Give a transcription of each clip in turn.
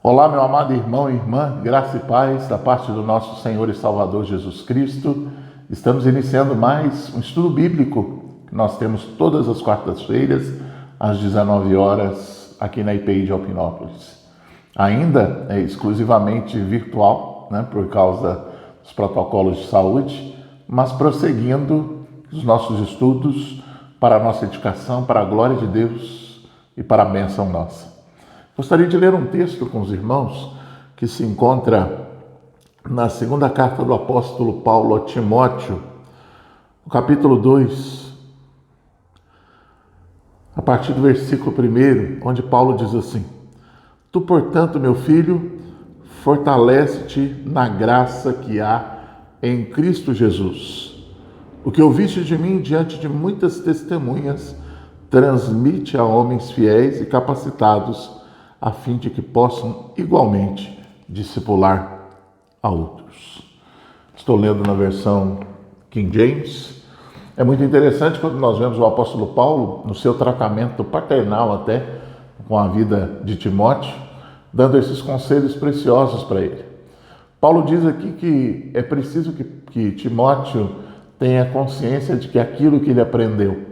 Olá, meu amado irmão e irmã, graça e paz da parte do nosso Senhor e Salvador Jesus Cristo. Estamos iniciando mais um estudo bíblico que nós temos todas as quartas-feiras, às 19 horas, aqui na IPI de Alpinópolis. Ainda é exclusivamente virtual, por causa dos protocolos de saúde, mas prosseguindo os nossos estudos para a nossa edificação, para a glória de Deus e para a bênção nossa. Gostaria de ler um texto com os irmãos que se encontra na segunda carta do apóstolo Paulo a Timóteo, no capítulo 2, a partir do versículo 1, onde Paulo diz assim: Tu, portanto, meu filho, fortalece-te na graça que há em Cristo Jesus. O que ouviste de mim diante de muitas testemunhas, transmite a homens fiéis e capacitados, a fim de que possam igualmente discipular a outros. Estou lendo na versão King James. É muito interessante quando nós vemos o apóstolo Paulo, no seu tratamento paternal até, com a vida de Timóteo, dando esses conselhos preciosos para ele. Paulo diz aqui que é preciso que Timóteo tenha consciência de que aquilo que ele aprendeu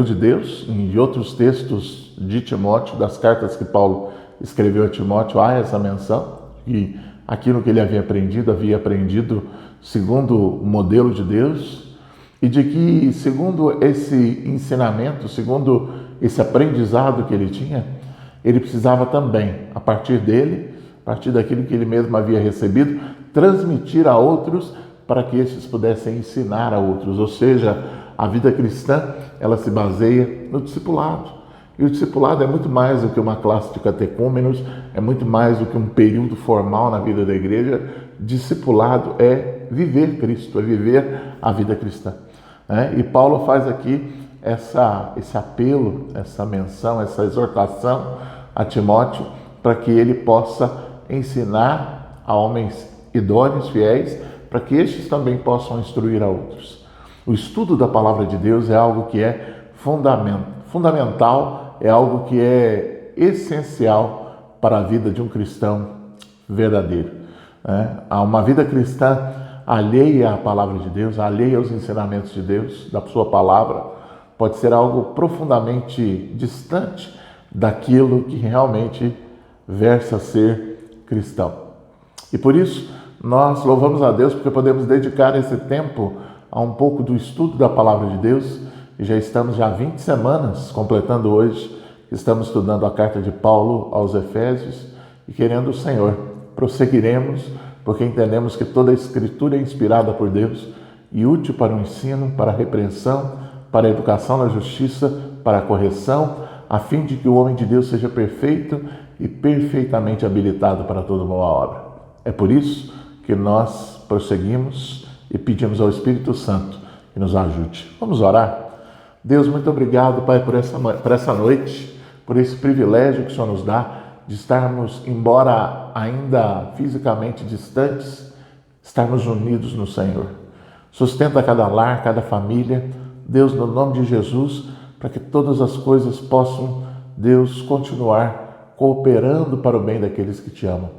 de Deus. Em outros textos de Timóteo, das cartas que Paulo escreveu a Timóteo, há essa menção, que aquilo que ele havia aprendido segundo o modelo de Deus, e de que, segundo esse ensinamento, segundo esse aprendizado que ele tinha, ele precisava também, a partir dele, a partir daquilo que ele mesmo havia recebido, transmitir a outros para que estes pudessem ensinar a outros. Ou seja, a vida cristã, ela se baseia no discipulado. E o discipulado é muito mais do que uma classe de catecúmenos, é muito mais do que um período formal na vida da igreja. Discipulado é viver Cristo, é viver a vida cristã. E Paulo faz aqui esse apelo, essa menção, essa exortação a Timóteo, para que ele possa ensinar a homens idôneos, fiéis, para que estes também possam instruir a outros. O estudo da palavra de Deus é algo que é fundamental, é algo que é essencial para a vida de um cristão verdadeiro. Há uma vida cristã alheia à palavra de Deus, alheia aos ensinamentos de Deus, da sua palavra, pode ser algo profundamente distante daquilo que realmente versa ser cristão. E por isso, nós louvamos a Deus porque podemos dedicar esse tempo a um pouco do estudo da palavra de Deus, e já estamos 20 semanas, completando hoje, estamos estudando a carta de Paulo aos Efésios, e querendo o Senhor, prosseguiremos, porque entendemos que toda a Escritura é inspirada por Deus e útil para o ensino, para a repreensão, para a educação na justiça, para a correção, a fim de que o homem de Deus seja perfeito e perfeitamente habilitado para toda boa obra. É por isso que nós prosseguimos e pedimos ao Espírito Santo que nos ajude. Vamos orar? Deus, muito obrigado, Pai, por essa noite, por esse privilégio que o Senhor nos dá de estarmos, embora ainda fisicamente distantes, estarmos unidos no Senhor. Sustenta cada lar, cada família, Deus, no nome de Jesus, para que todas as coisas possam, Deus, continuar cooperando para o bem daqueles que te amam.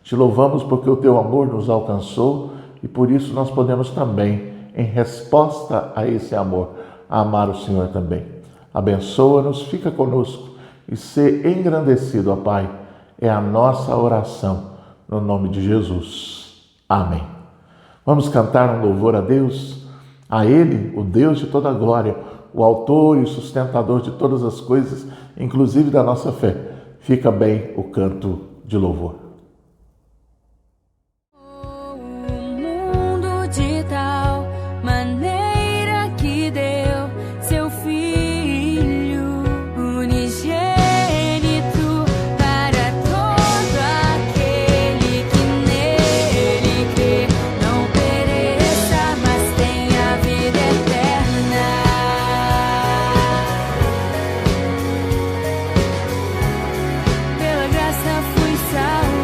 Te louvamos porque o teu amor nos alcançou e por isso nós podemos também, em resposta a esse amor, amar o Senhor também. Abençoa-nos, fica conosco e ser engrandecido, ó Pai, é a nossa oração, no nome de Jesus. Amém. Vamos cantar um louvor a Deus, a Ele, o Deus de toda glória, o autor e o sustentador de todas as coisas, inclusive da nossa fé. Fica bem o canto de louvor. Pela graça fui salvo.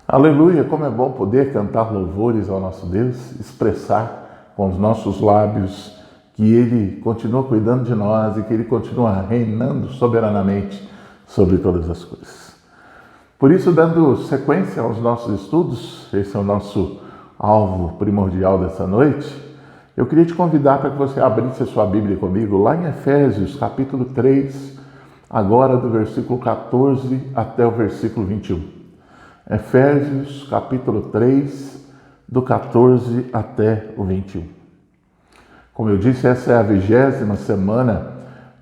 Aleluia, como é bom poder cantar louvores ao nosso Deus, expressar com os nossos lábios que Ele continua cuidando de nós e que Ele continua reinando soberanamente sobre todas as coisas. Por isso, dando sequência aos nossos estudos, esse é o nosso alvo primordial dessa noite, eu queria te convidar para que você abrisse a sua Bíblia comigo lá em Efésios, capítulo 3, agora do versículo 14 até o versículo 21. Efésios, capítulo 3, do 14 até o 21. Como eu disse, essa é a 20ª semana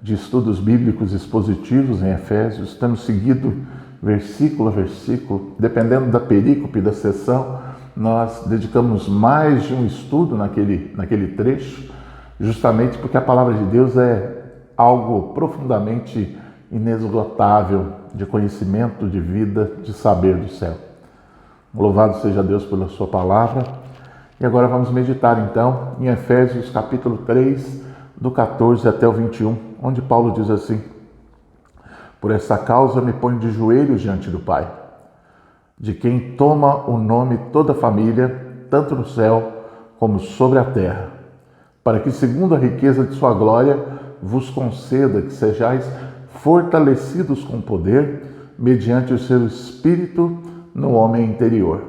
de estudos bíblicos expositivos em Efésios. Temos seguido versículo a versículo, dependendo da perícope da sessão, nós dedicamos mais de um estudo naquele trecho, justamente porque a palavra de Deus é algo profundamente inesgotável de conhecimento, de vida, de saber do céu. Louvado seja Deus pela sua palavra. E agora vamos meditar então em Efésios capítulo 3, do 14 até o 21, onde Paulo diz assim: Por essa causa me ponho de joelhos diante do Pai, de quem toma o nome toda a família, tanto no céu como sobre a terra, para que, segundo a riqueza de sua glória, vos conceda que sejais fortalecidos com poder, mediante o seu Espírito no homem interior.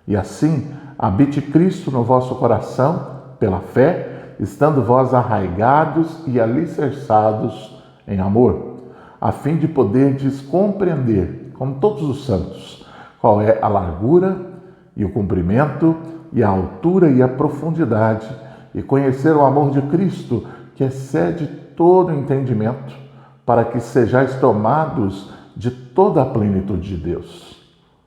E assim, habite Cristo no vosso coração, pela fé, estando vós arraigados e alicerçados em amor, a fim de poderdes compreender, como todos os santos, qual é a largura e o comprimento e a altura e a profundidade, e conhecer o amor de Cristo, que excede todo entendimento, para que sejais tomados de toda a plenitude de Deus.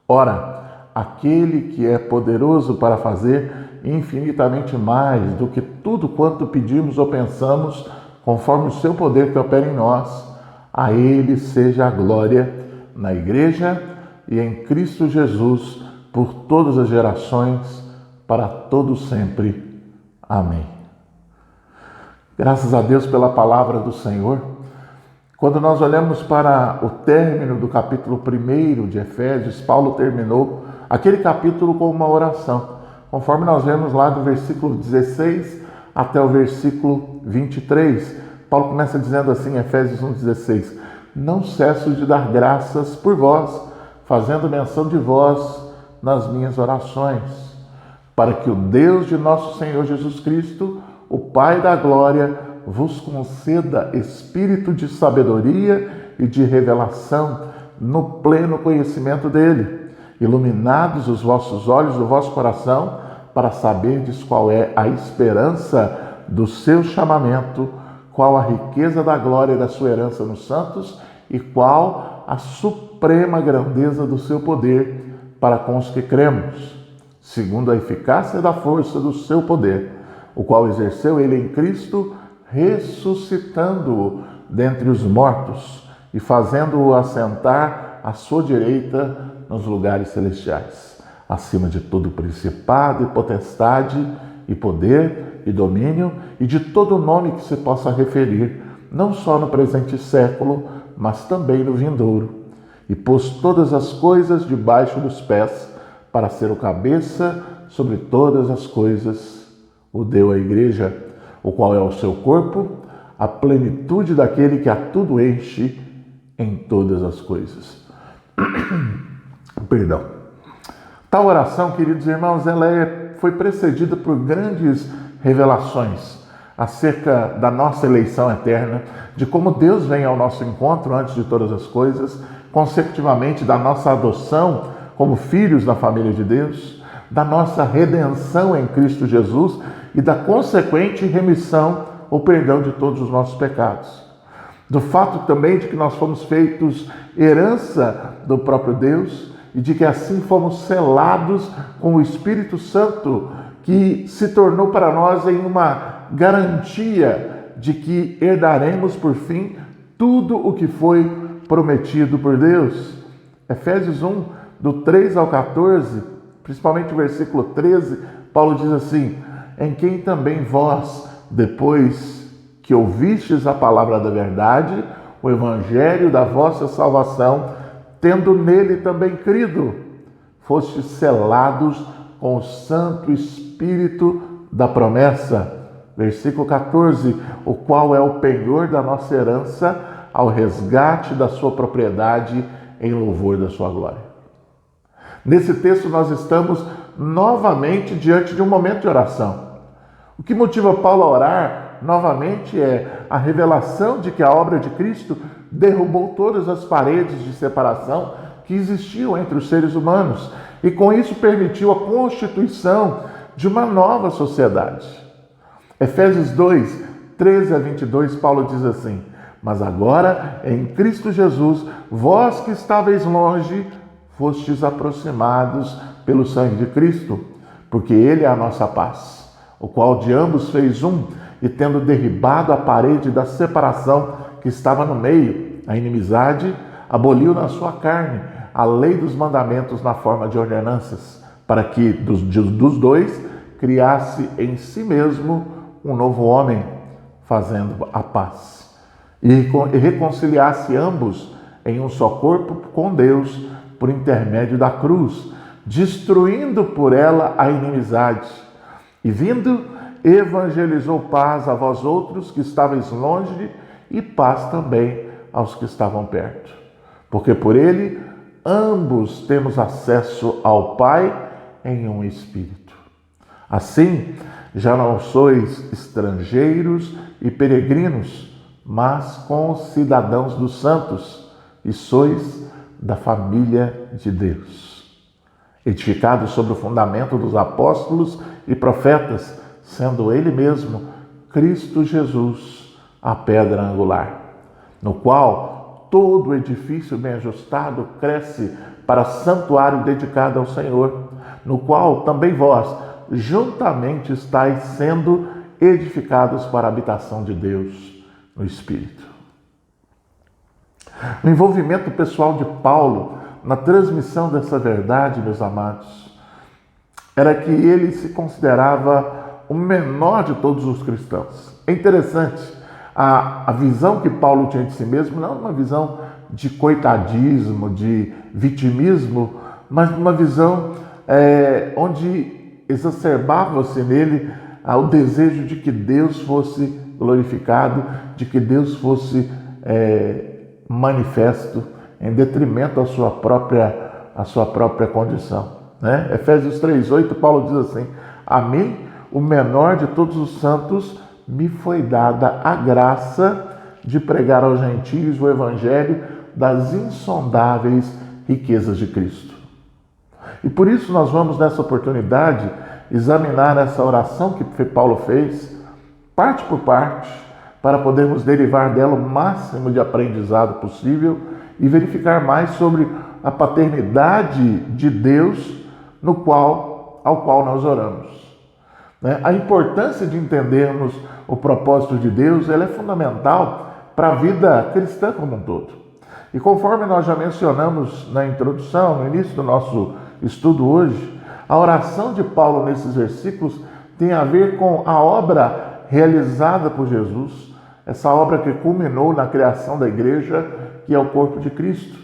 Ora, aquele que é poderoso para fazer infinitamente mais do que tudo quanto pedimos ou pensamos, conforme o seu poder que opera em nós, a Ele seja a glória na Igreja e em Cristo Jesus por todas as gerações, para todo sempre. Amém. Graças a Deus pela palavra do Senhor. Quando nós olhamos para o término do capítulo 1 de Efésios, Paulo terminou aquele capítulo com uma oração, conforme nós vemos lá do versículo 16 até o versículo 23. Paulo começa dizendo assim, Efésios 1,16: Não cesso de dar graças por vós, fazendo menção de vós nas minhas orações, para que o Deus de nosso Senhor Jesus Cristo, o Pai da glória, vos conceda espírito de sabedoria e de revelação no pleno conhecimento dele, iluminados os vossos olhos do vosso coração, para saberdes qual é a esperança do seu chamamento, qual a riqueza da glória da sua herança nos santos e qual a suprema grandeza do seu poder para com os que cremos, segundo a eficácia da força do seu poder, o qual exerceu ele em Cristo, ressuscitando-o dentre os mortos e fazendo-o assentar à sua direita nos lugares celestiais, acima de todo principado e potestade e poder e domínio e de todo nome que se possa referir, não só no presente século, mas também no vindouro, e pôs todas as coisas debaixo dos pés, para ser o cabeça sobre todas as coisas, o deu à igreja, o qual é o seu corpo, a plenitude daquele que a tudo enche em todas as coisas. Perdão. Tal oração, queridos irmãos, ela foi precedida por grandes revelações acerca da nossa eleição eterna, de como Deus vem ao nosso encontro antes de todas as coisas, consecutivamente da nossa adoção como filhos da família de Deus, da nossa redenção em Cristo Jesus e da consequente remissão ou perdão de todos os nossos pecados. Do fato também de que nós fomos feitos herança do próprio Deus e de que assim fomos selados com o Espírito Santo, que se tornou para nós em uma garantia de que herdaremos por fim tudo o que foi prometido por Deus. Efésios 1, do 3 ao 14, principalmente o versículo 13, Paulo diz assim: em quem também vós, depois que ouvistes a palavra da verdade, o evangelho da vossa salvação, tendo nele também crido, fostes selados com o Santo Espírito da promessa. Versículo 14, o qual é o penhor da nossa herança ao resgate da sua propriedade em louvor da sua glória. Nesse texto nós estamos novamente diante de um momento de oração. O que motiva Paulo a orar novamente é a revelação de que a obra de Cristo derrubou todas as paredes de separação que existiam entre os seres humanos e com isso permitiu a constituição de uma nova sociedade. Efésios 2, 13 a 22, Paulo diz assim: mas agora, em Cristo Jesus, vós que estáveis longe, fostes aproximados pelo sangue de Cristo, porque Ele é a nossa paz, o qual de ambos fez um, e tendo derribado a parede da separação que estava no meio, a inimizade, aboliu na sua carne a lei dos mandamentos na forma de ordenanças, para que dos dois criasse em si mesmo um novo homem, fazendo a paz, e reconciliasse ambos em um só corpo com Deus, por intermédio da cruz, destruindo por ela a inimizade. E vindo, evangelizou paz a vós outros que estáveis longe, e paz também aos que estavam perto. Porque por ele, ambos temos acesso ao Pai em um Espírito. Assim, já não sois estrangeiros e peregrinos, mas concidadãos dos santos, e sois da família de Deus, edificados sobre o fundamento dos apóstolos e profetas, sendo Ele mesmo, Cristo Jesus, a pedra angular, no qual todo o edifício bem ajustado cresce para santuário dedicado ao Senhor, no qual também vós, juntamente estáis sendo edificados para a habitação de Deus no Espírito. O envolvimento pessoal de Paulo na transmissão dessa verdade, meus amados, era que ele se considerava o menor de todos os cristãos. É interessante, a visão que Paulo tinha de si mesmo não é uma visão de coitadismo, de vitimismo, mas uma visão onde exacerbava-se nele o desejo de que Deus fosse glorificado, de que Deus fosse manifesto em detrimento à sua própria condição. Né? Efésios 3,8, Paulo diz assim: a mim, o menor de todos os santos, me foi dada a graça de pregar aos gentios o evangelho das insondáveis riquezas de Cristo. E por isso nós vamos, nessa oportunidade, examinar essa oração que Paulo fez, parte por parte, para podermos derivar dela o máximo de aprendizado possível e verificar mais sobre a paternidade de Deus ao qual nós oramos. A importância de entendermos o propósito de Deus, ela é fundamental para a vida cristã como um todo. E conforme nós já mencionamos na introdução, no início do nosso estudo hoje, a oração de Paulo nesses versículos tem a ver com a obra realizada por Jesus, essa obra que culminou na criação da igreja, que é o corpo de Cristo.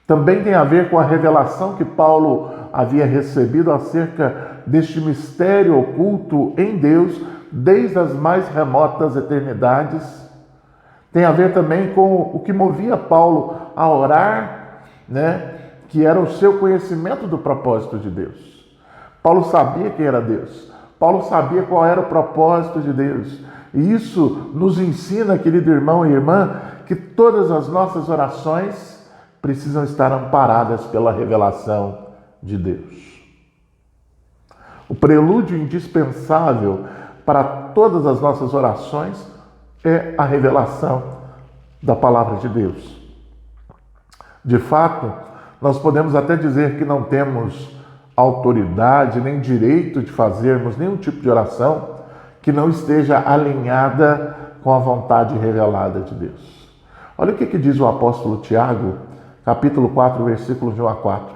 Também tem a ver com a revelação que Paulo havia recebido acerca deste mistério oculto em Deus desde as mais remotas eternidades. Tem a ver também com o que movia Paulo a orar, que era o seu conhecimento do propósito de Deus. Paulo sabia quem era Deus. Paulo sabia qual era o propósito de Deus. E isso nos ensina, querido irmão e irmã, que todas as nossas orações precisam estar amparadas pela revelação de Deus. O prelúdio indispensável para todas as nossas orações é a revelação da palavra de Deus. De fato, nós podemos até dizer que não temos autoridade nem direito de fazermos nenhum tipo de oração que não esteja alinhada com a vontade revelada de Deus. Olha o que diz o apóstolo Tiago, capítulo 4, versículos de 1 a 4.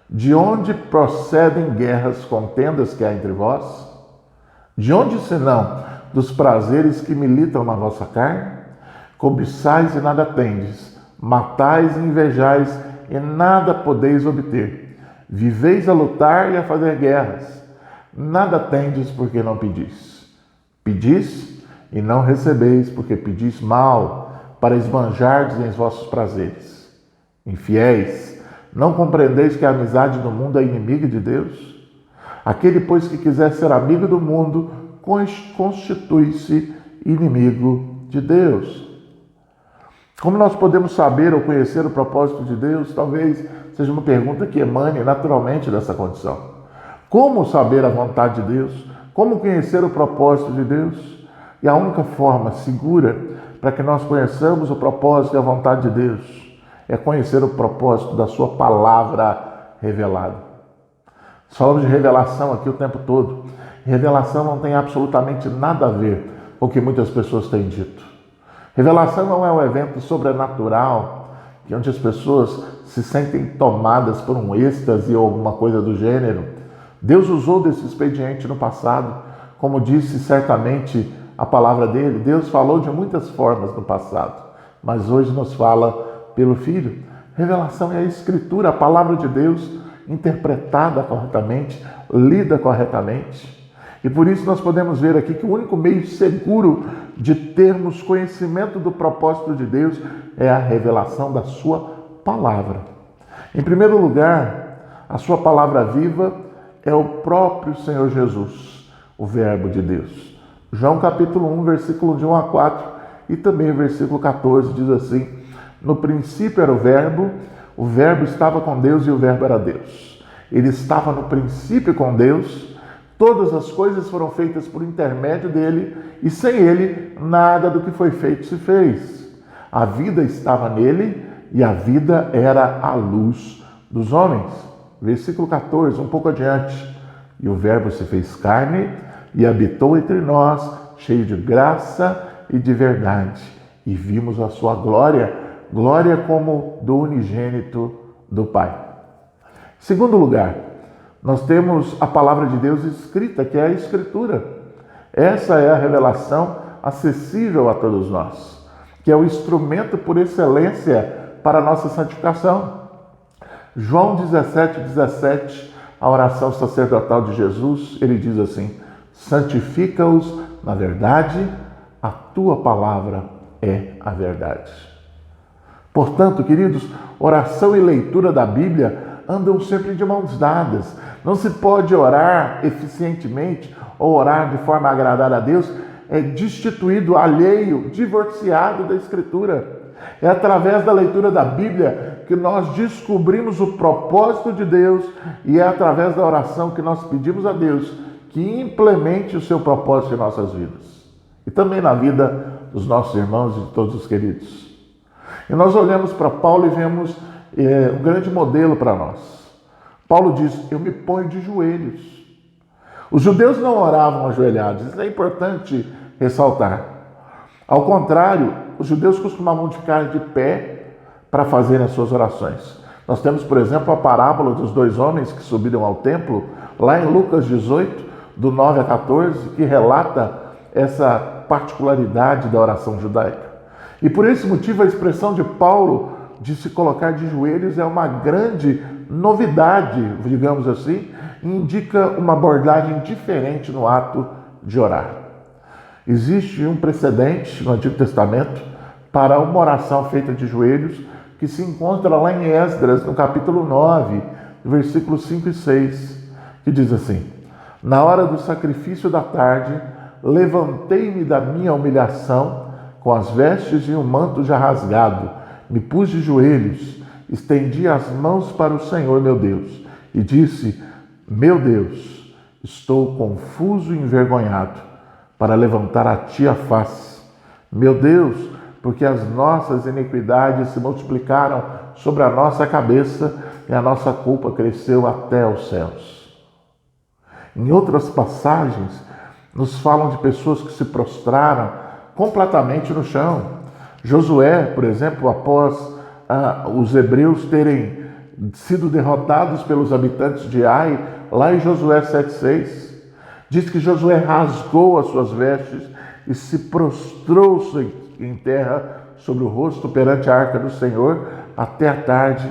De onde procedem guerras, contendas que há entre vós? De onde, senão, dos prazeres que militam na vossa carne? Cobiçais e nada tendes, matais e invejais e nada podeis obter. Viveis a lutar e a fazer guerras. Nada tendes porque não pedis. Pedis e não recebeis porque pedis mal, para esbanjardes em vossos prazeres. Infiéis, não compreendeis que a amizade do mundo é inimiga de Deus? Aquele, pois, que quiser ser amigo do mundo, constitui-se inimigo de Deus. Como nós podemos saber ou conhecer o propósito de Deus? Talvez seja uma pergunta que emane naturalmente dessa condição. Como saber a vontade de Deus? Como conhecer o propósito de Deus? E a única forma segura para que nós conheçamos o propósito e a vontade de Deus é conhecer o propósito da sua palavra revelada. Nós falamos de revelação aqui o tempo todo. Revelação não tem absolutamente nada a ver com o que muitas pessoas têm dito. Revelação não é um evento sobrenatural, onde as pessoas se sentem tomadas por um êxtase ou alguma coisa do gênero. Deus usou desse expediente no passado, como disse certamente a palavra dele. Deus falou de muitas formas no passado, mas hoje nos fala pelo Filho. Revelação é a Escritura, a palavra de Deus interpretada corretamente, lida corretamente. E por isso nós podemos ver aqui que o único meio seguro de termos conhecimento do propósito de Deus é a revelação da sua palavra. Em primeiro lugar, a sua palavra viva é o próprio Senhor Jesus, o Verbo de Deus. João capítulo 1, versículo de 1 a 4 e também o versículo 14 diz assim: no princípio era o Verbo estava com Deus e o Verbo era Deus. Ele estava no princípio com Deus. Todas as coisas foram feitas por intermédio dele, e sem ele, nada do que foi feito se fez. A vida estava nele, e a vida era a luz dos homens. Versículo 14, um pouco adiante. E o Verbo se fez carne, e habitou entre nós, cheio de graça e de verdade. E vimos a sua glória, glória como do unigênito do Pai. Segundo lugar, nós temos a palavra de Deus escrita, que é a Escritura. Essa é a revelação acessível a todos nós, que é o instrumento por excelência para a nossa santificação. João 17:17, a oração sacerdotal de Jesus, ele diz assim: santifica-os na verdade, a tua palavra é a verdade. Portanto, queridos, oração e leitura da Bíblia andam sempre de mãos dadas. Não se pode orar eficientemente ou orar de forma a agradar a Deus destituído, alheio, divorciado da Escritura. É através da leitura da Bíblia que nós descobrimos o propósito de Deus e é através da oração que nós pedimos a Deus que implemente o seu propósito em nossas vidas e também na vida dos nossos irmãos e de todos os queridos. E nós olhamos para Paulo e vemos um grande modelo para nós. Paulo diz: eu me ponho de joelhos. Os judeus não oravam ajoelhados, isso é importante ressaltar. Ao contrário, os judeus costumavam ficar de pé para fazerem as suas orações. Nós temos, por exemplo, a parábola dos dois homens que subiram ao templo, lá em Lucas 18, do 9 a 14, que relata essa particularidade da oração judaica. E por esse motivo a expressão de Paulo de se colocar de joelhos é uma grande novidade, digamos assim, e indica uma abordagem diferente no ato de orar. Existe um precedente no Antigo Testamento para uma oração feita de joelhos que se encontra lá em Esdras, no capítulo 9, versículos 5 e 6, que diz assim: na hora do sacrifício da tarde, levantei-me da minha humilhação com as vestes e um manto já rasgado, me pus de joelhos, estendi as mãos para o Senhor meu Deus e disse: meu Deus, estou confuso e envergonhado para levantar a ti a face. Meu Deus, porque as nossas iniquidades se multiplicaram sobre a nossa cabeça e a nossa culpa cresceu até os céus. Em outras passagens, nos falam de pessoas que se prostraram completamente no chão. Josué, por exemplo, após os hebreus terem sido derrotados pelos habitantes de Ai, lá em Josué 7,6, diz que Josué rasgou as suas vestes e se prostrou-se em terra sobre o rosto perante a arca do Senhor até a tarde.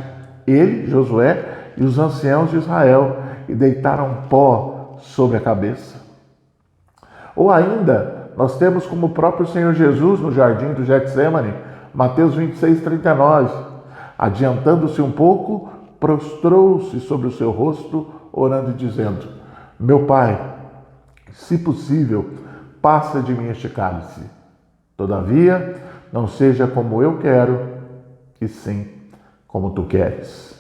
Ele, Josué, e os anciãos de Israel e deitaram pó sobre a cabeça. Ou ainda, nós temos como o próprio Senhor Jesus no jardim do Getsêmani, Mateus 26:39, adiantando-se um pouco, prostrou-se sobre o seu rosto, orando e dizendo: meu Pai, se possível, passa de mim este cálice. Todavia, não seja como eu quero, e sim como tu queres.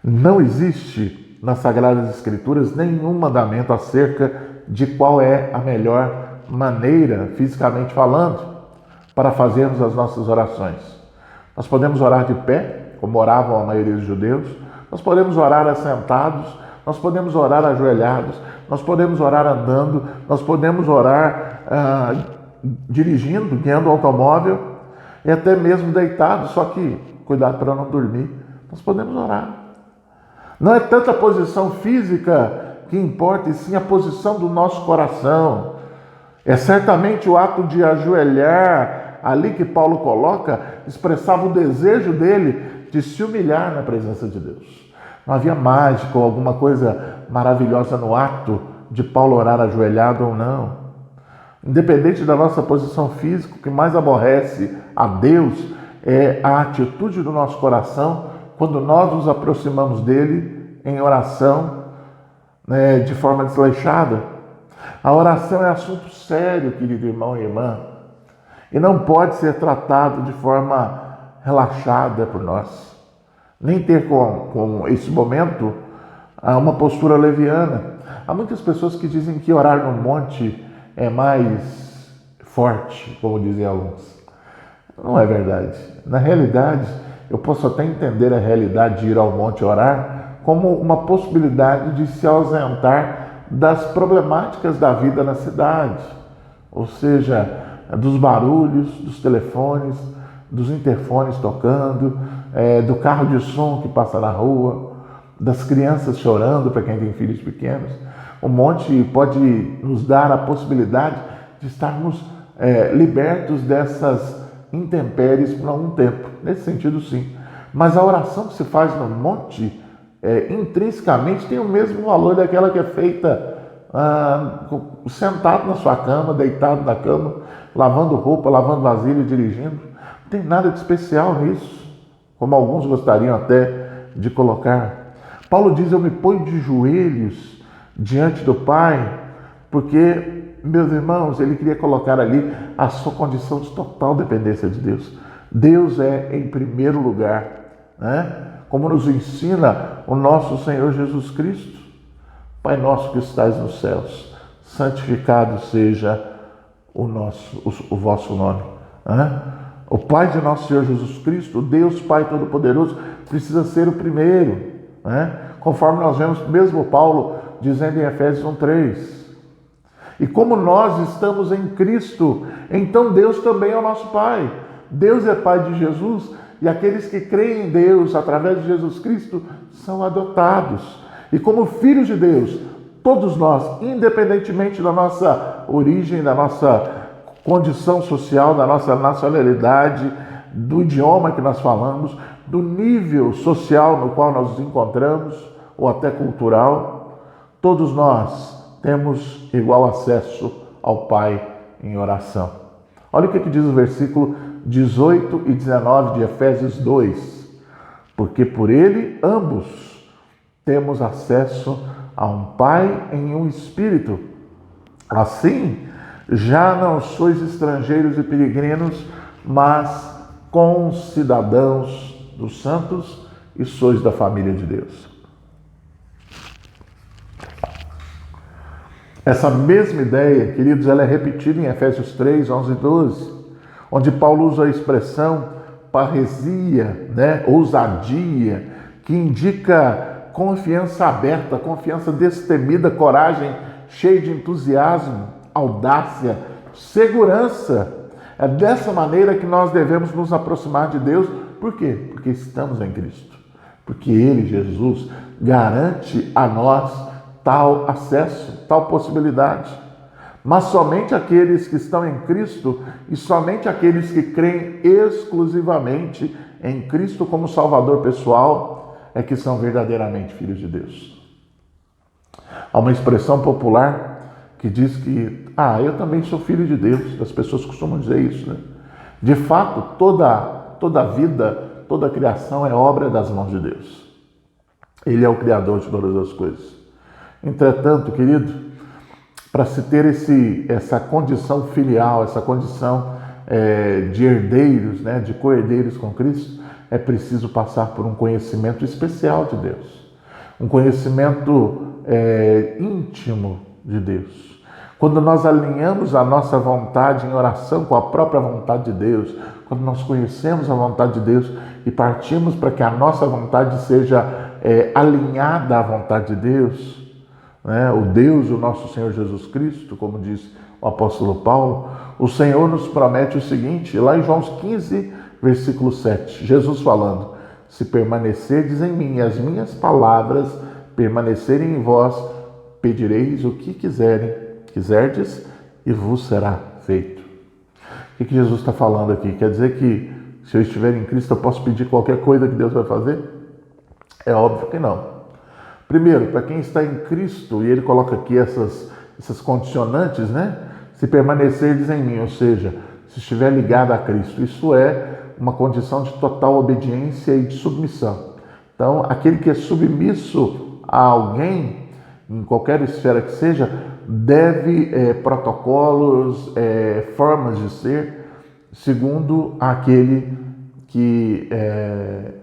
Não existe nas Sagradas Escrituras nenhum mandamento acerca de qual é a melhor maneira, fisicamente falando, para fazermos as nossas orações. Nós podemos orar de pé, como oravam a maioria dos judeus, nós podemos orar assentados, nós podemos orar ajoelhados, nós podemos orar andando, nós podemos orar dirigindo, guiando o automóvel e até mesmo deitado, só que cuidado para não dormir. Nós podemos orar. Não é tanta a posição física que importa, e sim a posição do nosso coração. É certamente o ato de ajoelhar ali que Paulo coloca, expressava o desejo dele de se humilhar na presença de Deus. Não havia mágica ou alguma coisa maravilhosa no ato de Paulo orar ajoelhado ou não. Independente da nossa posição física, o que mais aborrece a Deus é a atitude do nosso coração quando nós nos aproximamos dele em oração, de forma desleixada. A oração é assunto sério, querido irmão e irmã, e não pode ser tratado de forma relaxada por nós. Nem ter com esse momento uma postura leviana. Há muitas pessoas que dizem que orar no monte é mais forte, como dizem alguns. Não é verdade. Na realidade, eu posso até entender a realidade de ir ao monte orar como uma possibilidade de se ausentar das problemáticas da vida na cidade. Ou seja, dos barulhos, dos telefones, dos interfones tocando, do carro de som que passa na rua, das crianças chorando para quem tem filhos pequenos. O monte pode nos dar a possibilidade de estarmos libertos dessas intempéries por algum tempo. Nesse sentido, sim. Mas a oração que se faz no monte, intrinsecamente, tem o mesmo valor daquela que é feita sentado na sua cama, deitado na cama, lavando roupa, lavando vasilha e dirigindo. Não tem nada de especial nisso, como alguns gostariam até de colocar. Paulo diz: eu me ponho de joelhos diante do Pai, porque, meus irmãos, ele queria colocar ali a sua condição de total dependência de Deus. Deus é em primeiro lugar, né? Como nos ensina o nosso Senhor Jesus Cristo. Pai nosso que estais nos céus, santificado seja o vosso nome. Né? O Pai de nosso Senhor Jesus Cristo, Deus Pai Todo-Poderoso, precisa ser o primeiro, né? Conforme nós vemos mesmo Paulo dizendo em Efésios 1:3. E como nós estamos em Cristo, então Deus também é o nosso Pai. Deus é Pai de Jesus, e aqueles que creem em Deus através de Jesus Cristo são adotados. E como filhos de Deus, todos nós, independentemente da nossa origem, da nossa condição social, da nossa nacionalidade, do idioma que nós falamos, do nível social no qual nós nos encontramos, ou até cultural, todos nós temos igual acesso ao Pai em oração. Olha o que diz o versículo 18 e 19 de Efésios 2. Porque por ele ambos temos acesso a um Pai em um Espírito. Assim, já não sois estrangeiros e peregrinos, mas concidadãos dos santos e sois da família de Deus. Essa mesma ideia, queridos, ela é repetida em Efésios 3, 11 e 12, onde Paulo usa a expressão parresia, ousadia, que indica confiança aberta, confiança destemida, coragem cheia de entusiasmo, audácia, segurança. É dessa maneira que nós devemos nos aproximar de Deus. Por quê? Porque estamos em Cristo. Porque Ele, Jesus, garante a nós tal acesso, tal possibilidade. Mas somente aqueles que estão em Cristo e somente aqueles que creem exclusivamente em Cristo como Salvador pessoal é que são verdadeiramente filhos de Deus. Há uma expressão popular que diz que, eu também sou filho de Deus. As pessoas costumam dizer isso, né? De fato, toda vida, toda a criação é obra das mãos de Deus. Ele é o Criador de todas as coisas. Entretanto, querido, para se ter essa condição filial, essa condição de herdeiros, né, de co-herdeiros com Cristo, é preciso passar por um conhecimento especial de Deus. Um conhecimento íntimo de Deus. Quando nós alinhamos a nossa vontade em oração com a própria vontade de Deus, quando nós conhecemos a vontade de Deus e partimos para que a nossa vontade seja alinhada à vontade de Deus, né? O Deus, o nosso Senhor Jesus Cristo, como diz o apóstolo Paulo, o Senhor nos promete o seguinte, lá em João 15, versículo 7, Jesus falando: se permanecerdes em mim e as minhas palavras permanecerem em vós, pedireis o que quiserdes e vos será feito. O que Jesus está falando aqui? Quer dizer que se eu estiver em Cristo eu posso pedir qualquer coisa que Deus vai fazer? É óbvio que não. Primeiro, para quem está em Cristo, e ele coloca aqui essas condicionantes, né? Se permanecerdes em mim, ou seja, se estiver ligado a Cristo, isso é uma condição de total obediência e de submissão. Então, aquele que é submisso a alguém, em qualquer esfera que seja, deve protocolos, formas de ser, segundo aquele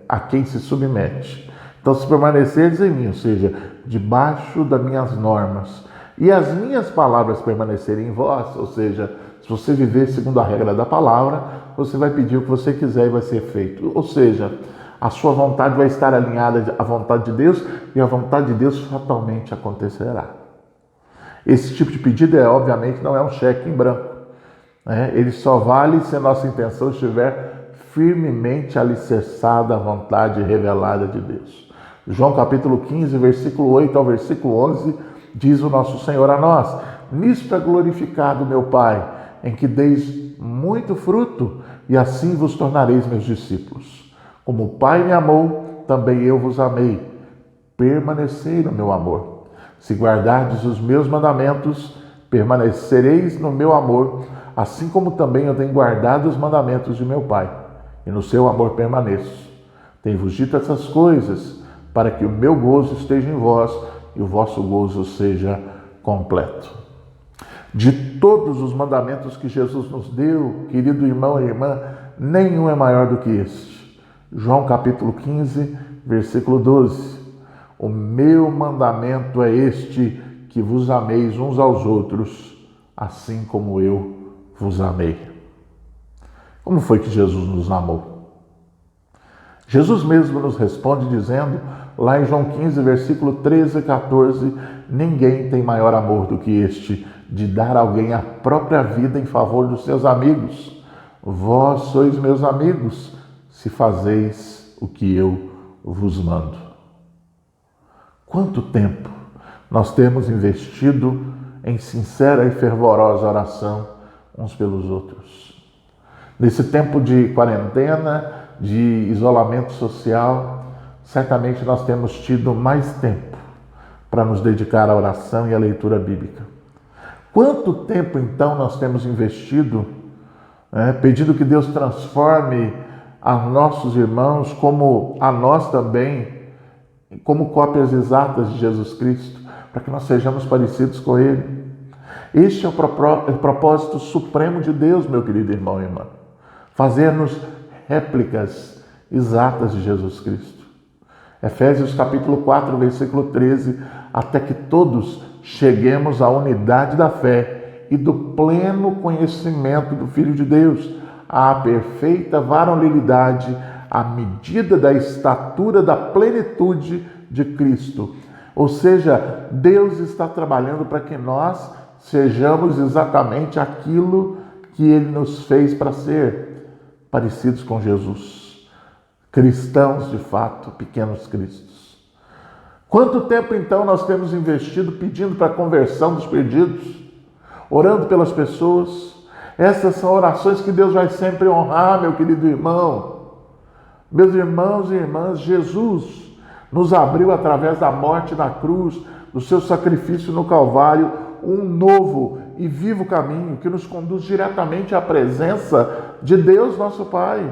a quem se submete. Então, se permanecerdes em mim, ou seja, debaixo das minhas normas, e as minhas palavras permanecerem em vós, ou seja, se você viver segundo a regra da palavra, você vai pedir o que você quiser e vai ser feito. Ou seja, a sua vontade vai estar alinhada à vontade de Deus e a vontade de Deus fatalmente acontecerá. Esse tipo de pedido, obviamente, não é um cheque em branco. Ele só vale se a nossa intenção estiver firmemente alicerçada à vontade revelada de Deus. João capítulo 15, versículo 8 ao versículo 11, diz o nosso Senhor a nós: nisto é glorificado meu Pai, em que deis muito fruto, e assim vos tornareis meus discípulos. Como o Pai me amou, também eu vos amei. Permanecei no meu amor. Se guardardes os meus mandamentos, permanecereis no meu amor, assim como também eu tenho guardado os mandamentos de meu Pai, e no seu amor permaneço. Tenho-vos dito essas coisas, para que o meu gozo esteja em vós e o vosso gozo seja completo. De todos os mandamentos que Jesus nos deu, querido irmão e irmã, nenhum é maior do que este. João capítulo 15, versículo 12. O meu mandamento é este, que vos ameis uns aos outros, assim como eu vos amei. Como foi que Jesus nos amou? Jesus mesmo nos responde dizendo, lá em João 15, versículo 13 e 14, ninguém tem maior amor do que este, de dar a alguém a própria vida em favor dos seus amigos. Vós sois meus amigos, se fazeis o que eu vos mando. Quanto tempo nós temos investido em sincera e fervorosa oração uns pelos outros? Nesse tempo de quarentena, de isolamento social, certamente nós temos tido mais tempo para nos dedicar à oração e à leitura bíblica. Quanto tempo, então, nós temos investido pedindo que Deus transforme a nossos irmãos, como a nós também, como cópias exatas de Jesus Cristo, para que nós sejamos parecidos com Ele? Este é o propósito supremo de Deus, meu querido irmão e irmã. Fazer-nos réplicas exatas de Jesus Cristo. Efésios capítulo 4, versículo 13, até que todos cheguemos à unidade da fé e do pleno conhecimento do Filho de Deus, à perfeita varonilidade, à medida da estatura da plenitude de Cristo. Ou seja, Deus está trabalhando para que nós sejamos exatamente aquilo que Ele nos fez para ser, parecidos com Jesus. Cristãos, de fato, pequenos cristos. Quanto tempo, então, nós temos investido pedindo para a conversão dos perdidos, orando pelas pessoas? Essas são orações que Deus vai sempre honrar, meu querido irmão. Meus irmãos e irmãs, Jesus nos abriu através da morte na cruz, do seu sacrifício no Calvário, um novo e vivo caminho que nos conduz diretamente à presença de Deus, nosso Pai.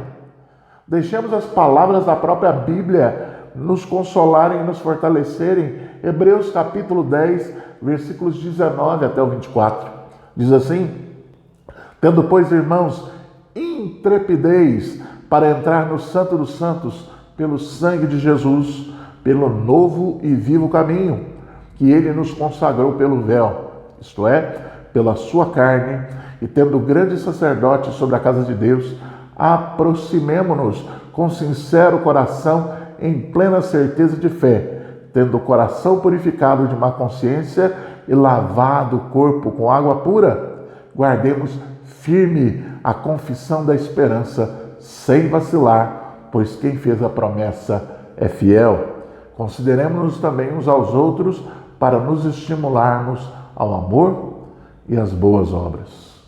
Deixemos as palavras da própria Bíblia nos consolarem e nos fortalecerem. Hebreus capítulo 10, versículos 19 até o 24. Diz assim: tendo, pois, irmãos, intrepidez para entrar no Santo dos Santos pelo sangue de Jesus, pelo novo e vivo caminho que ele nos consagrou pelo véu, isto é, pela sua carne, e tendo grande sacerdote sobre a casa de Deus, aproximemo-nos com sincero coração, em plena certeza de fé, tendo o coração purificado de má consciência e lavado o corpo com água pura. Guardemos firme a confissão da esperança, sem vacilar, pois quem fez a promessa é fiel. Consideremos-nos também uns aos outros para nos estimularmos ao amor e às boas obras.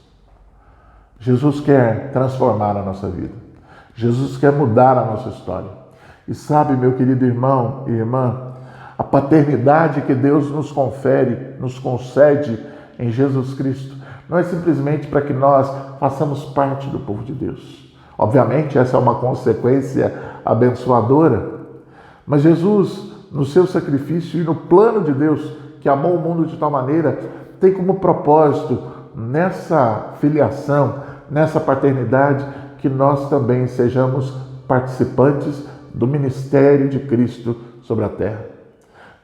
Jesus quer transformar a nossa vida. Jesus quer mudar a nossa história. E sabe, meu querido irmão e irmã, a paternidade que Deus nos confere, nos concede em Jesus Cristo, não é simplesmente para que nós façamos parte do povo de Deus. Obviamente, essa é uma consequência abençoadora, mas Jesus, no seu sacrifício e no plano de Deus, que amou o mundo de tal maneira, tem como propósito, nessa filiação, nessa paternidade, que nós também sejamos participantes do ministério de Cristo sobre a terra,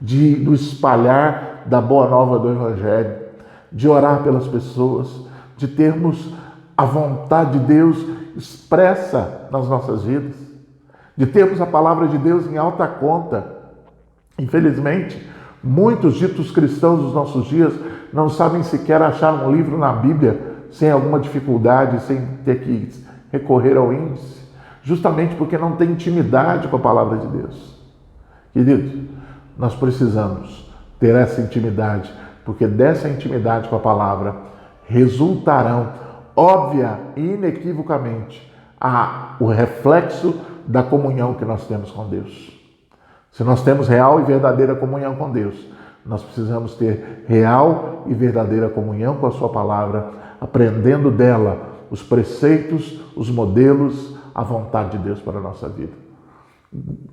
do espalhar da boa nova do Evangelho, de orar pelas pessoas, de termos a vontade de Deus expressa nas nossas vidas, de termos a palavra de Deus em alta conta. Infelizmente, muitos ditos cristãos dos nossos dias não sabem sequer achar um livro na Bíblia sem alguma dificuldade, sem ter que recorrer ao índice, justamente porque não tem intimidade com a palavra de Deus. Querido, nós precisamos ter essa intimidade, porque dessa intimidade com a palavra resultarão, óbvia e inequivocamente, o reflexo da comunhão que nós temos com Deus. Se nós temos real e verdadeira comunhão com Deus, nós precisamos ter real e verdadeira comunhão com a sua palavra, aprendendo dela os preceitos, os modelos, a vontade de Deus para a nossa vida.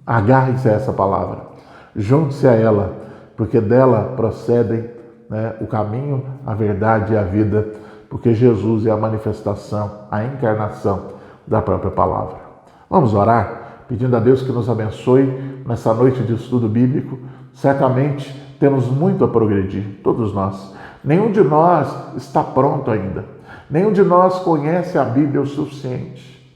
Agarre-se a essa palavra, junte-se a ela, porque dela procedem o caminho, a verdade e a vida, porque Jesus é a manifestação, a encarnação da própria palavra. Vamos orar, pedindo a Deus que nos abençoe nessa noite de estudo bíblico. Certamente temos muito a progredir, todos nós. Nenhum de nós está pronto ainda. Nenhum de nós conhece a Bíblia o suficiente.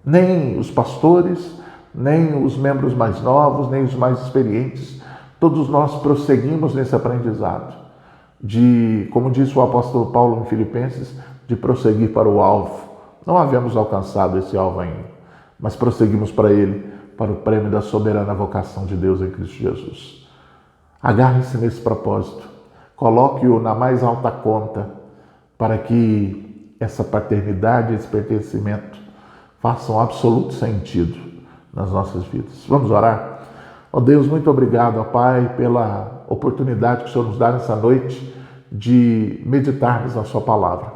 Nem os pastores, nem os membros mais novos, nem os mais experientes. Todos nós prosseguimos nesse aprendizado como disse o apóstolo Paulo em Filipenses, de prosseguir para o alvo. Não havemos alcançado esse alvo ainda, mas prosseguimos para ele, para o prêmio da soberana vocação de Deus em Cristo Jesus. Agarre-se nesse propósito, coloque-o na mais alta conta, para que essa paternidade, esse pertencimento façam absoluto sentido nas nossas vidas. Vamos orar? Ó Deus, muito obrigado, ó Pai, pela oportunidade que o Senhor nos dá nessa noite de meditarmos na sua palavra.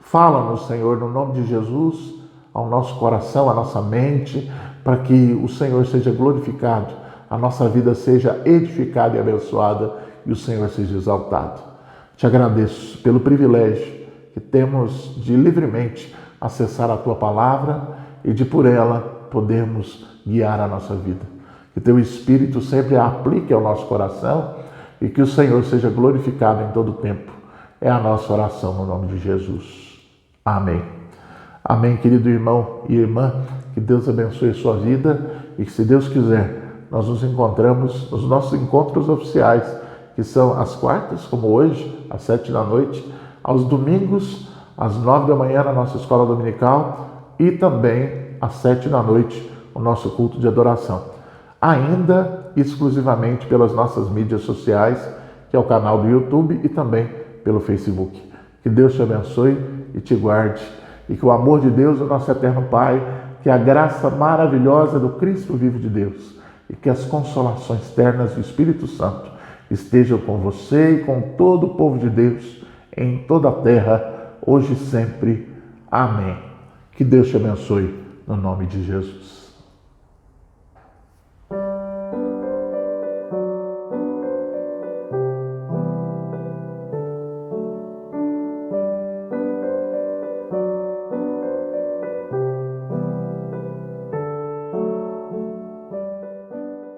Fala-nos, Senhor, no nome de Jesus, ao nosso coração, à nossa mente, para que o Senhor seja glorificado, a nossa vida seja edificada e abençoada e o Senhor seja exaltado. Te agradeço pelo privilégio que temos de livremente acessar a Tua palavra e de por ela podermos guiar a nossa vida. Que Teu Espírito sempre a aplique ao nosso coração e que o Senhor seja glorificado em todo o tempo. É a nossa oração no nome de Jesus. Amém. Amém, querido irmão e irmã. Que Deus abençoe a sua vida e que, se Deus quiser, nós nos encontramos nos nossos encontros oficiais, que são às quartas, como hoje, às 7 da noite, aos domingos, às 9 da manhã, na nossa escola dominical, e também às 7 da noite, o nosso culto de adoração. Ainda exclusivamente pelas nossas mídias sociais, que é o canal do YouTube e também pelo Facebook. Que Deus te abençoe e te guarde, e que o amor de Deus, o nosso eterno Pai, que a graça maravilhosa do Cristo vivo de Deus e que as consolações ternas do Espírito Santo estejam com você e com todo o povo de Deus em toda a terra, hoje e sempre. Amém. Que Deus te abençoe, no nome de Jesus.